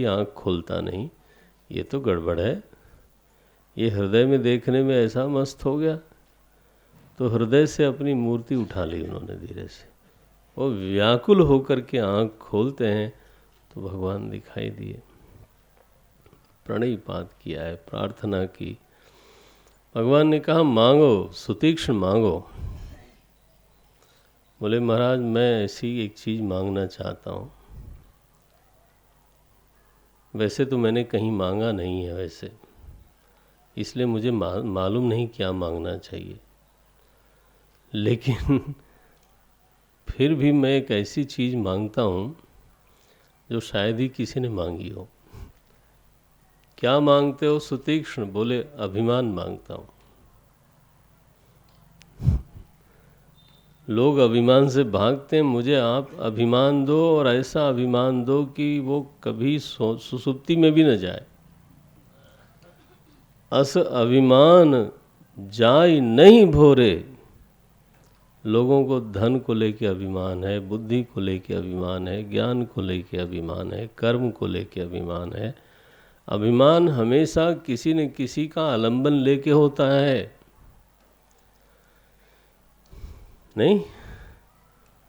आँख खोलता नहीं, ये तो गड़बड़ है। ये हृदय में देखने में ऐसा मस्त हो गया, तो हृदय से अपनी मूर्ति उठा ली उन्होंने धीरे से। वो व्याकुल होकर के आँख खोलते हैं तो भगवान दिखाई दिए। प्रणयपात किया है, प्रार्थना की। भगवान ने कहा मांगो, सुतीक्ष्ण मांगो। बोले महाराज मैं ऐसी एक चीज़ मांगना चाहता हूँ। वैसे तो मैंने कहीं मांगा नहीं है वैसे, इसलिए मुझे मालूम नहीं क्या मांगना चाहिए, लेकिन फिर भी मैं एक ऐसी चीज़ मांगता हूँ जो शायद ही किसी ने मांगी हो। क्या मांगते हो सुतीक्ष्ण? बोले अभिमान मांगता हूँ। लोग अभिमान से भागते हैं, मुझे आप अभिमान दो, और ऐसा अभिमान दो कि वो कभी सुसुप्ति में भी न जाए। अस अभिमान जाय नहीं भोरे। लोगों को धन को लेके अभिमान है, बुद्धि को लेके अभिमान है, ज्ञान को लेके अभिमान है, कर्म को लेके अभिमान है। अभिमान हमेशा किसी न किसी का आलंबन लेके होता है। नहीं,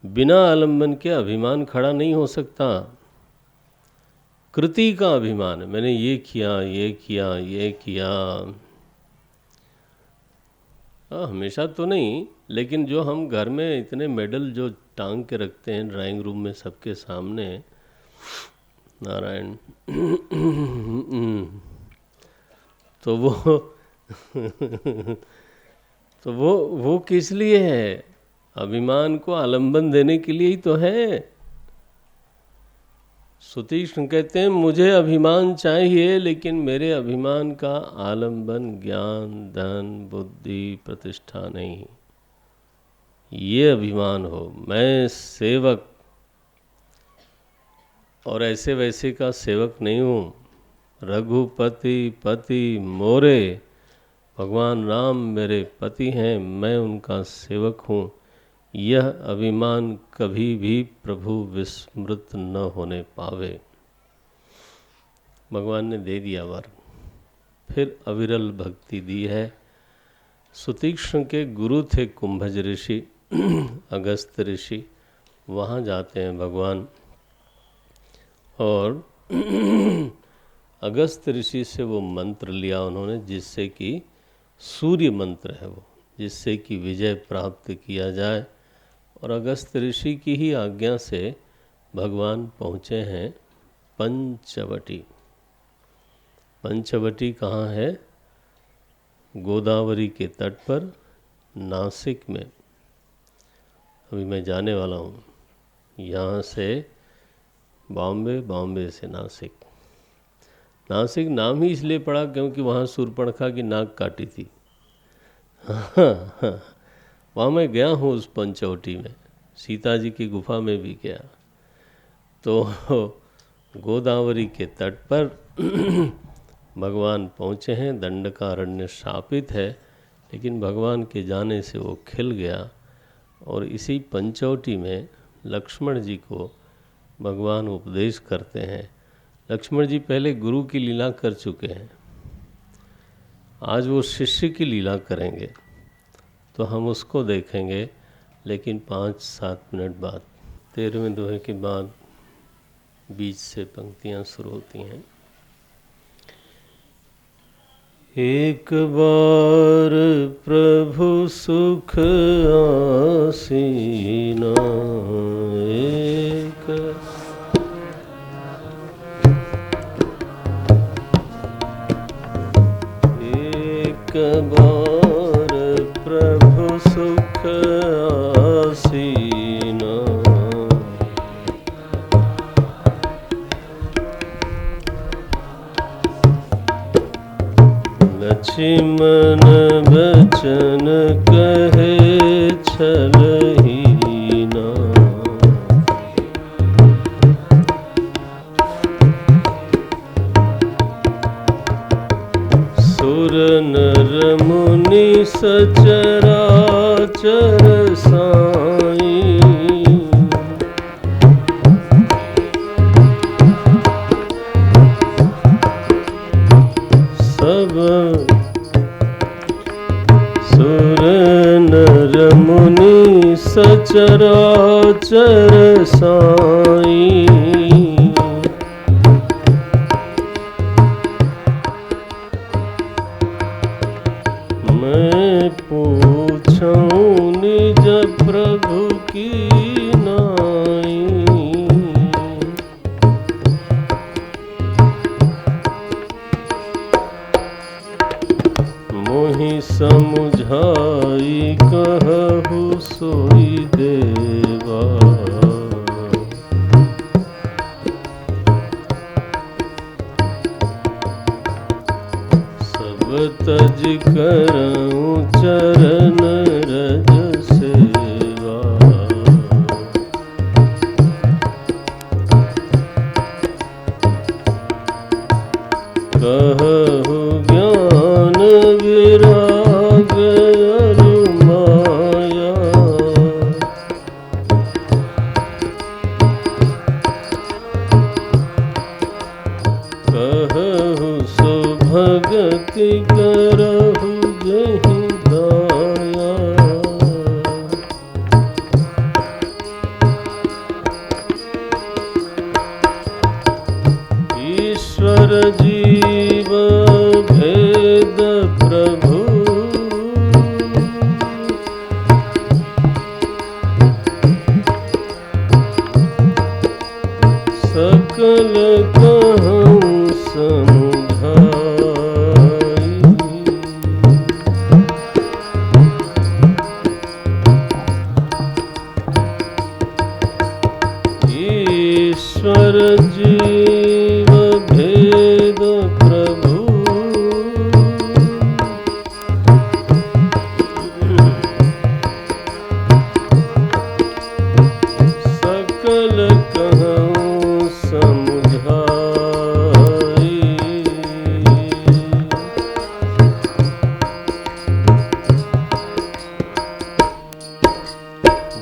बिना आलंबन के अभिमान खड़ा नहीं हो सकता। कृति का अभिमान, मैंने ये किया, ये किया, ये किया। हमेशा तो नहीं, लेकिन जो हम घर में इतने मेडल जो टांग के रखते हैं ड्राइंग रूम में सबके सामने, नारायण, तो वो किस लिए है? अभिमान को आलंबन देने के लिए ही तो है। सुतीक्ष्ण कहते हैं मुझे अभिमान चाहिए, लेकिन मेरे अभिमान का आलंबन ज्ञान, धन, बुद्धि, प्रतिष्ठा नहीं। ये अभिमान हो, मैं सेवक, और ऐसे वैसे का सेवक नहीं हूँ। रघुपति पति मोरे, भगवान राम मेरे पति हैं, मैं उनका सेवक हूँ। यह अभिमान कभी भी प्रभु विस्मृत न होने पावे। भगवान ने दे दिया वर, फिर अविरल भक्ति दी है। सुतीक्ष्ण के गुरु थे कुंभज ऋषि, अगस्त ऋषि। वहाँ जाते हैं भगवान, और अगस्त ऋषि से वो मंत्र लिया उन्होंने, जिससे कि सूर्य मंत्र है वो, जिससे कि विजय प्राप्त किया जाए। और अगस्त ऋषि की ही आज्ञा से भगवान पहुँचे हैं पंचवटी। पंचवटी कहाँ है? गोदावरी के तट पर, नासिक में। अभी मैं जाने वाला हूँ यहाँ से बॉम्बे, बॉम्बे से नासिक। नासिक नाम ही इसलिए पड़ा क्योंकि वहाँ शूर्पणखा की नाक काटी थी। वहाँ मैं गया हूँ उस पंचवटी में, सीता जी की गुफा में भी गया। तो गोदावरी के तट पर भगवान पहुँचे हैं। दंडकारण्य शापित है, लेकिन भगवान के जाने से वो खिल गया। और इसी पंचवटी में लक्ष्मण जी को भगवान उपदेश करते हैं। लक्ष्मण जी पहले गुरु की लीला कर चुके हैं, आज वो शिष्य की लीला करेंगे, तो हम उसको देखेंगे, लेकिन 5-7 मिनट बाद। 13वें दोहे के बाद बीच से पंक्तियाँ शुरू होती हैं। एक बार प्रभु सुख आसीना, एक बार प्रभु सुख आसीना, लक्ष्मण बचन कहे छलहीना, सुर नर मुनि सचराचर साई, सब सुर नर मुनि सचराचर साई। मैं पूछूं निज प्रभु की नाई। मोहि समुझाई कहु सोई देवा। सब तज करऊं चरण रज सेवा। कहु ज्ञान विराग अरु माया। कहु सो भगति करहु जहि दाया। ईश्वर जीव भेद प्रभु। सकल कहूँ समुझाई। ईश्वर जीव भेद प्रभु। सकल कहूँ समुझाई।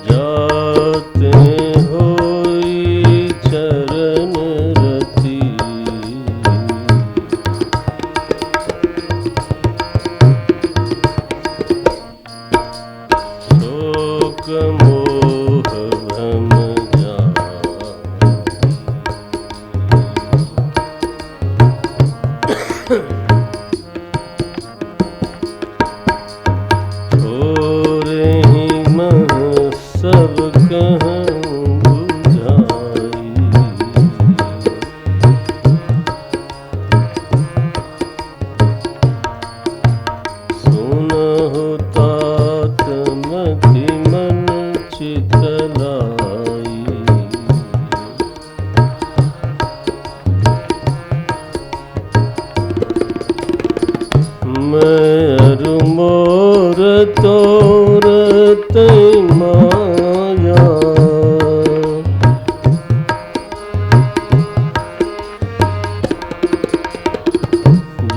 जाते होई चरण रति। शोक मोह भ्रम जाई। थोरे ही मह सब कहूँ बुझाई। सुनहु तात मति मन चित लाई। मैं अरु मोर तोर तै माया।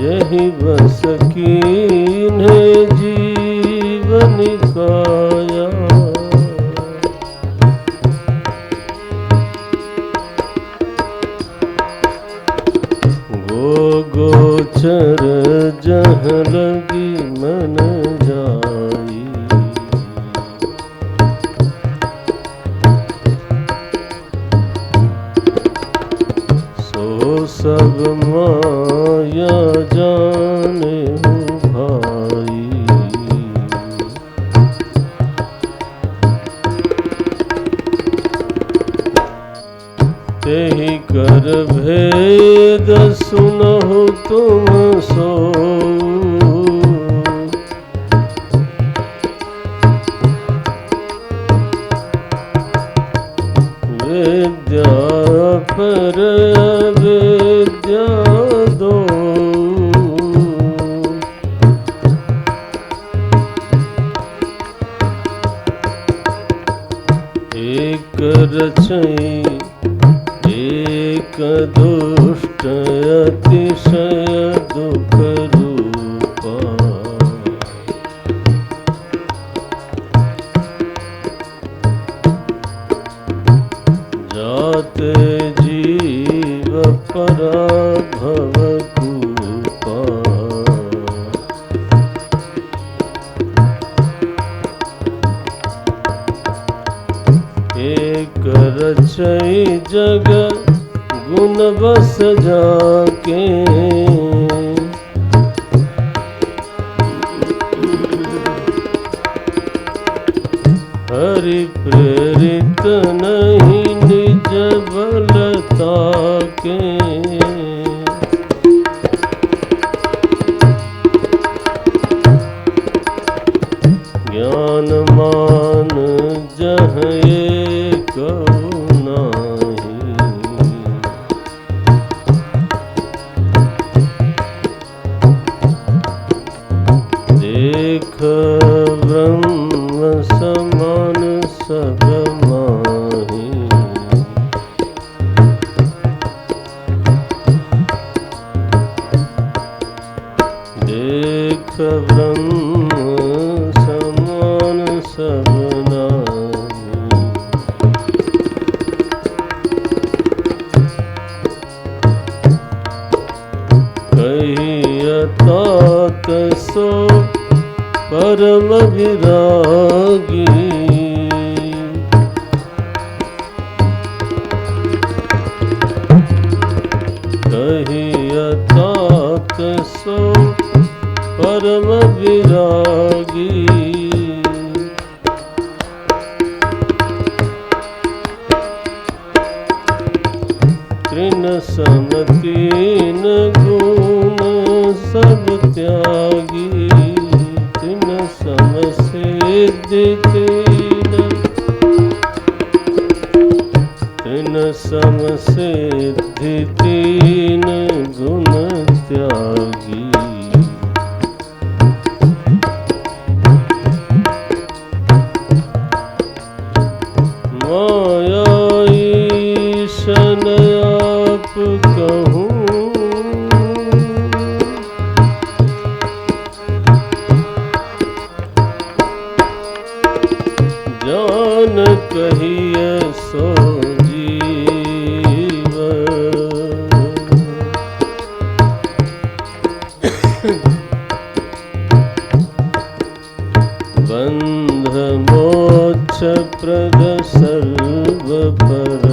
यही बस कीन्हे जीवन काया। गो गोचर जह लगी मन जाई। सो सब माया जाने हो भाई। तेहि कर भेद सुनहु तुम सो। विद्या पर अविद्या दो। एक रचई एक दुष्ट अतिशय दुख रूपा। जाते जीव पराभव कूपा। विषय जग गुण बस जाके, हरि प्रेरित नहीं निज बलता के, ज्ञान मान जह एक नाही, देख ब्रह्म समान सब माही, देख ब्रह्म समान सब नाही, कहिया तात सो परम विरागी, कहिया तात सो परम विरागी, तृण सम तीन गुण सब त्यागी, तृण सम सिद्धि तीन, तृण सम सिद्धि तीन गुण त्यागी, माया ईशन आप कहूँ, जान कहिए सो जीव, बंध मोक्ष प्रद सर्व पर,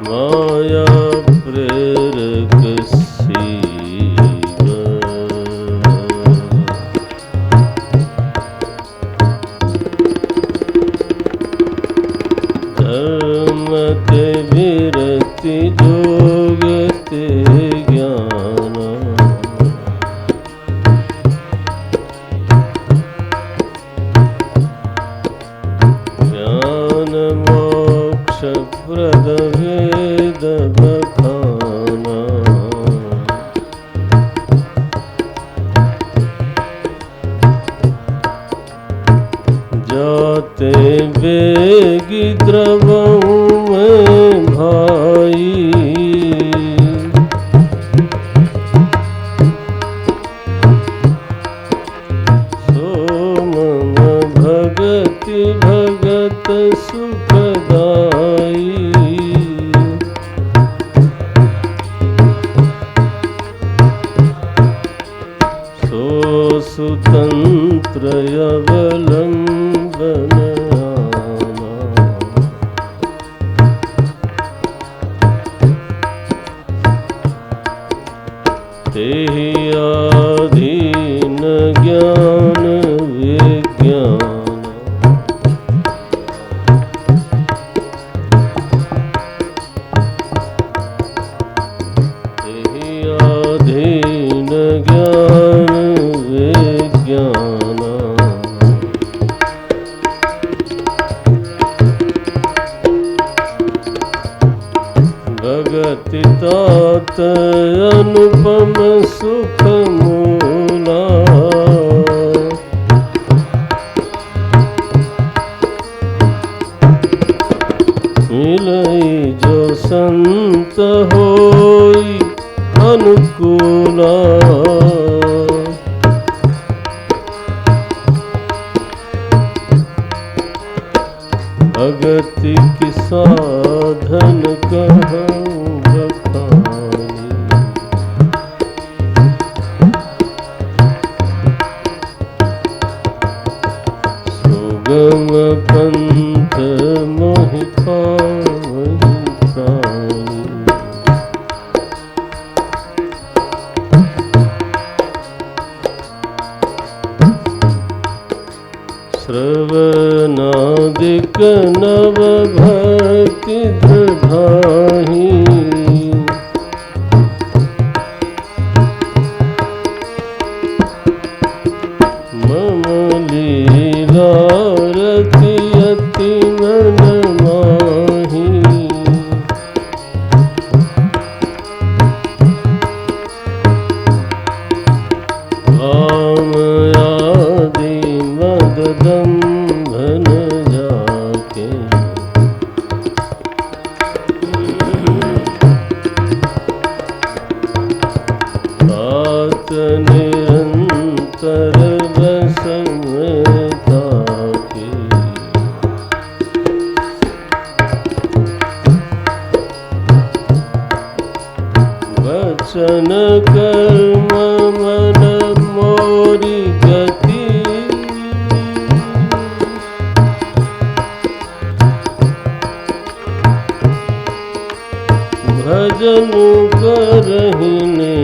माया प्रेरक शिव, धर्म ते विरति जोग ते ज्ञान, ज्ञान मोक्ष प्रद वेद बखाना, जाते वेगी द्रवों में भाई, सोम भगति भगत सुखदाई, सो सुतंत्र अवलंबन आना, तेहि आधीन ज्ञान विज्ञान, तेहि आधीन ज्ञान विज्ञान, भगति तात अनुपम सुख मूला, मिलई जो संत होई अनुकूला, भगति की साधन कहूँ बखानी, सुगम पंथ मोहि पावहि प्राणी। श्रवणादिक नव भक्ति दृढ़ाहि। मम लीला रति अति मन माहि। काम आदि मद दंभन जाके। तात निरंतर बस में ताके। वचन कर्म मन मोरी गति। भजन करहिने